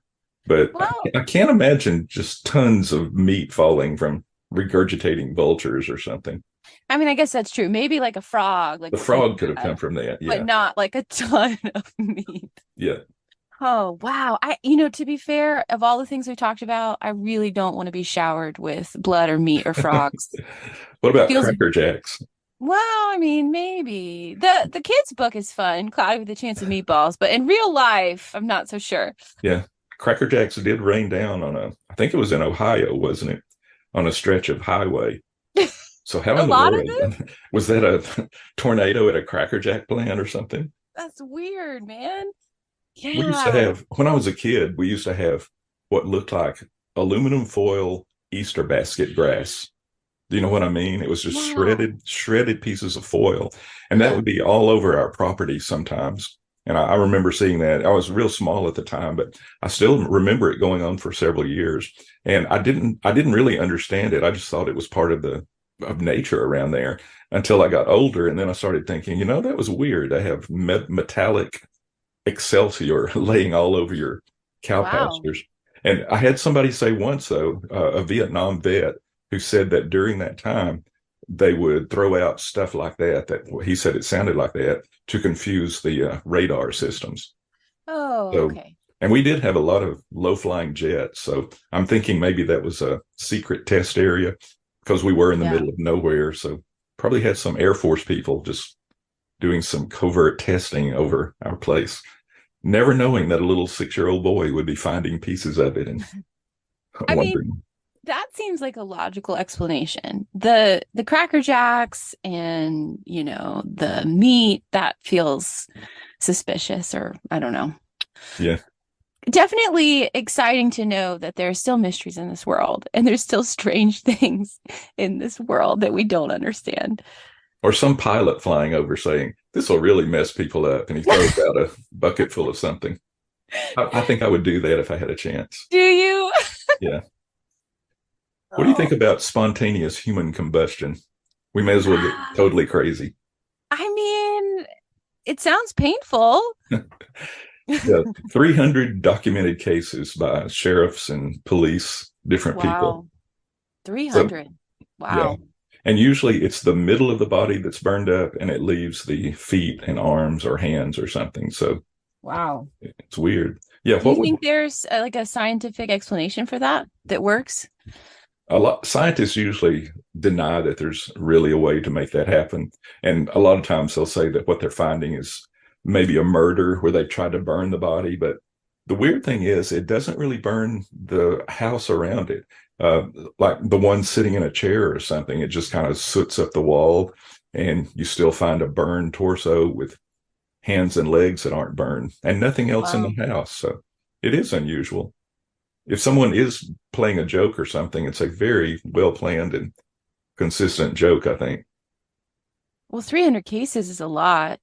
But Well, I can't imagine just tons of meat falling from regurgitating vultures or something. I mean, I guess that's true. Maybe like a frog, like The poop, frog could have come from that. but Yeah. not like a ton of meat. Yeah. Oh, wow. To be fair, of all the things we talked about, I really don't want to be showered with blood or meat or frogs. What It about feels, Cracker Jacks? well, I mean, maybe. The kids' book is fun, Cloudy with a Chance of Meatballs, but in real life, I'm not so sure. Yeah. Cracker Jacks did rain down on I think it was in Ohio, wasn't it? On a stretch of highway. So how A in the lot of world them? was that a tornado at a Cracker Jack plant or something? That's weird, man. We used to Yeah. have, when I was a kid, we used to have what looked like aluminum foil Easter basket grass. Do you know what I mean? It was just Yeah. shredded pieces of foil. And that Yeah. would be all over our property sometimes. And I remember seeing that. I was real small at the time, but I still remember it going on for several years. And I didn't really understand it. I just thought it was part of of nature around there until I got older. And then I started thinking, that was weird. I have metallic excelsior laying all over your cow Wow. pastures. And I had somebody say once, though, a Vietnam vet who said that during that time, they would throw out stuff like that he said it sounded like that to confuse the radar systems. Oh, So, okay. and we did have a lot of low flying jets. So I'm thinking maybe that was a secret test area because we were in the Yeah. middle of nowhere. So probably had some Air Force people just doing some covert testing over our place, never knowing that a little 6-year-old boy would be finding pieces of it and I mean, wondering. that seems like a logical explanation. The Cracker Jacks and, the meat, that feels suspicious, or I don't know. Yeah. Definitely exciting to know that there are still mysteries in this world and there's still strange things in this world that we don't understand. Or some pilot flying over saying, this will really mess people up. And he throws out a bucket full of something. I think I would do that if I had a chance. Do you? Yeah. What do you think Oh, about spontaneous human combustion? We may as well get ah, totally crazy. I mean, it sounds painful. Yeah, 300 documented cases by sheriffs and police, different people. Wow. So 300. yeah, Wow. and usually it's the middle of the body that's burned up, and it leaves the feet and arms or hands or something. So Wow. it's weird. Yeah, Do you what would think there's like a scientific explanation for that works? a lot scientists usually deny that there's really a way to make that happen, and a lot of times they'll say that what they're finding is maybe a murder where they tried to burn the body. But the weird thing is it doesn't really burn the house around it, uh, like the one sitting in a chair or something. It just kind of soots up the wall, and you still find a burned torso with hands and legs that aren't burned and nothing else in Wow. the house. So it is unusual. If someone is playing a joke or something, it's a very well planned and consistent joke, I think. Well, 300 cases is a lot.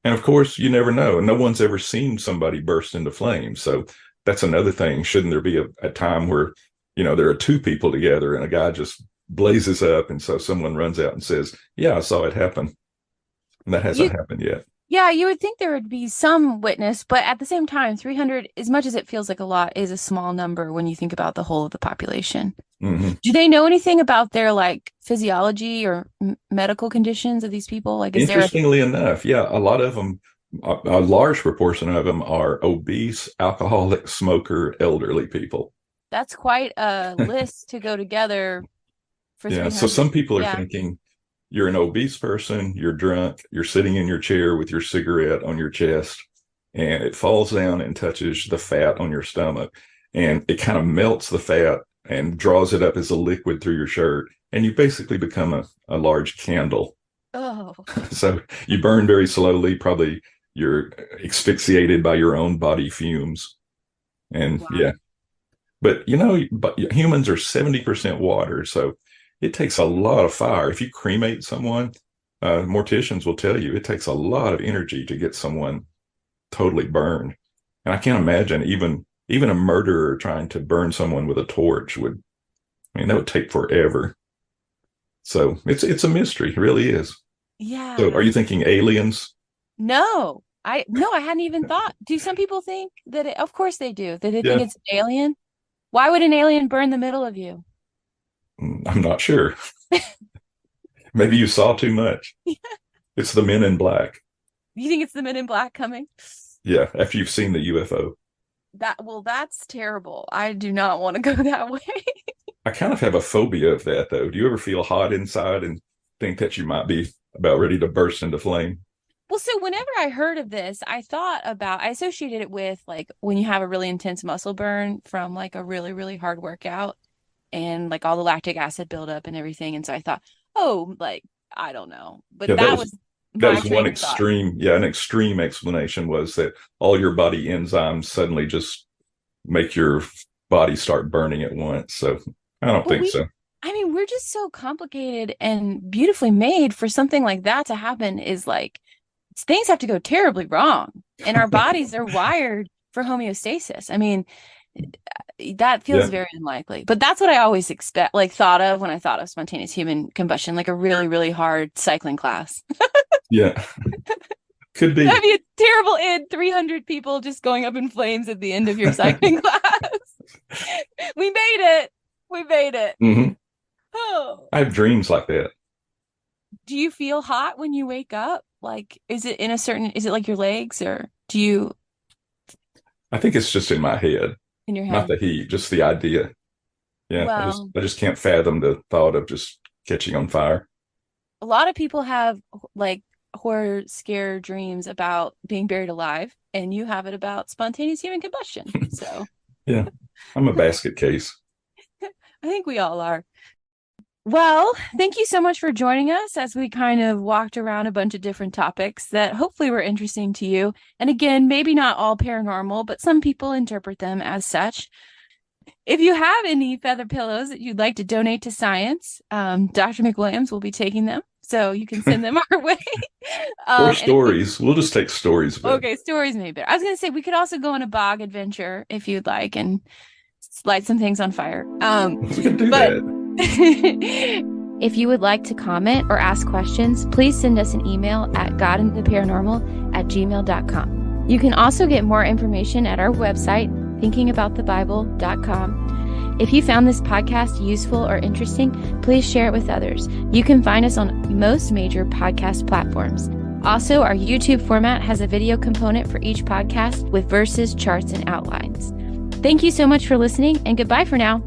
And of course, you never know. No one's ever seen somebody burst into flames. So that's another thing. Shouldn't there be a time where, there are two people together and a guy just blazes up, and so someone runs out and says, yeah, I saw it happen. And that You hasn't happened yet. Yeah, you would think there would be some witness, but at the same time, 300, as much as it feels like a lot, is a small number when you think about the whole of the population. Mm-hmm. Do they know anything about their like physiology or medical conditions of these people? Like, is there Interestingly enough, yeah, a lot of them, a large proportion of them are obese, alcoholic, smoker, elderly people. that's quite a list to go together for Yeah, so 300. some people are Yeah. thinking you're an obese person, you're drunk, you're sitting in your chair with your cigarette on your chest, and it falls down and touches the fat on your stomach, and it kind of melts the fat and draws it up as a liquid through your shirt, and you basically become a large candle. Oh, So you burn very slowly. Probably you're asphyxiated by your own body fumes. And wow. yeah, but but humans are 70% water. So it takes a lot of fire. If you cremate someone, morticians will tell you it takes a lot of energy to get someone totally burned. And I can't imagine even a murderer trying to burn someone with a torch that would take forever. So it's a mystery. It really is. So are Yeah. you thinking aliens? No, I hadn't even thought. Do some people think that of course they do, that they think Yeah, it's an alien? Why would an alien burn the middle of you? I'm not sure. Maybe you saw too much. It's the men in black. You think it's the Men in Black coming? Yeah, after you've seen the UFO. That's terrible. I do not want to go that way. I kind of have a phobia of that, though. Do you ever feel hot inside and think that you might be about ready to burst into flame? Well, so whenever I heard of this, I associated it with like when you have a really intense muscle burn from like a really, really hard workout and like all the lactic acid buildup and everything. And so I thought, oh, like, I don't know. But Yeah, that was that my was one train of thought. extreme. Yeah, an extreme explanation was that all your body enzymes suddenly just make your body start burning at once. So I don't But think so. I mean, we're just so complicated and beautifully made for something like that to happen is like things have to go terribly wrong. And our bodies are wired for homeostasis. I mean, that feels Yeah, very unlikely. But that's what I always thought of when I thought of spontaneous human combustion, like a really, really hard cycling class. yeah, could be. That'd be a terrible end. 300 people just going up in flames at the end of your cycling class. We made it. We made it. Hmm. Oh. I have dreams like that. Do you feel hot when you wake up? Like, is it like your legs or do you I think it's just in my head, in your not head? the heat, just the idea. Yeah, I just Well, I just can't fathom the thought of just catching on fire. a lot of people have like horror scare dreams about being buried alive, and you have it about spontaneous human combustion. So Yeah, I'm a basket case. I think we all are. Well, thank you so much for joining us as we kind of walked around a bunch of different topics that hopefully were interesting to you. And again, maybe not all paranormal, but some people interpret them as such. If you have any feather pillows that you'd like to donate to science, Dr. McWilliams will be taking them. So you can send them our way. Or And if you, stories. We'll just take stories of it. okay, stories maybe better. I was going to say we could also go on a bog adventure if you'd like and light some things on fire. We can do But that. if you would like to comment or ask questions, please send us an email at godandtheparanormal@gmail.com. You can also get more information at our website, thinkingaboutthebible.com. If you found this podcast useful or interesting, please share it with others. You can find us on most major podcast platforms. Also, our YouTube format has a video component for each podcast with verses, charts, and outlines. Thank you so much for listening, and goodbye for now.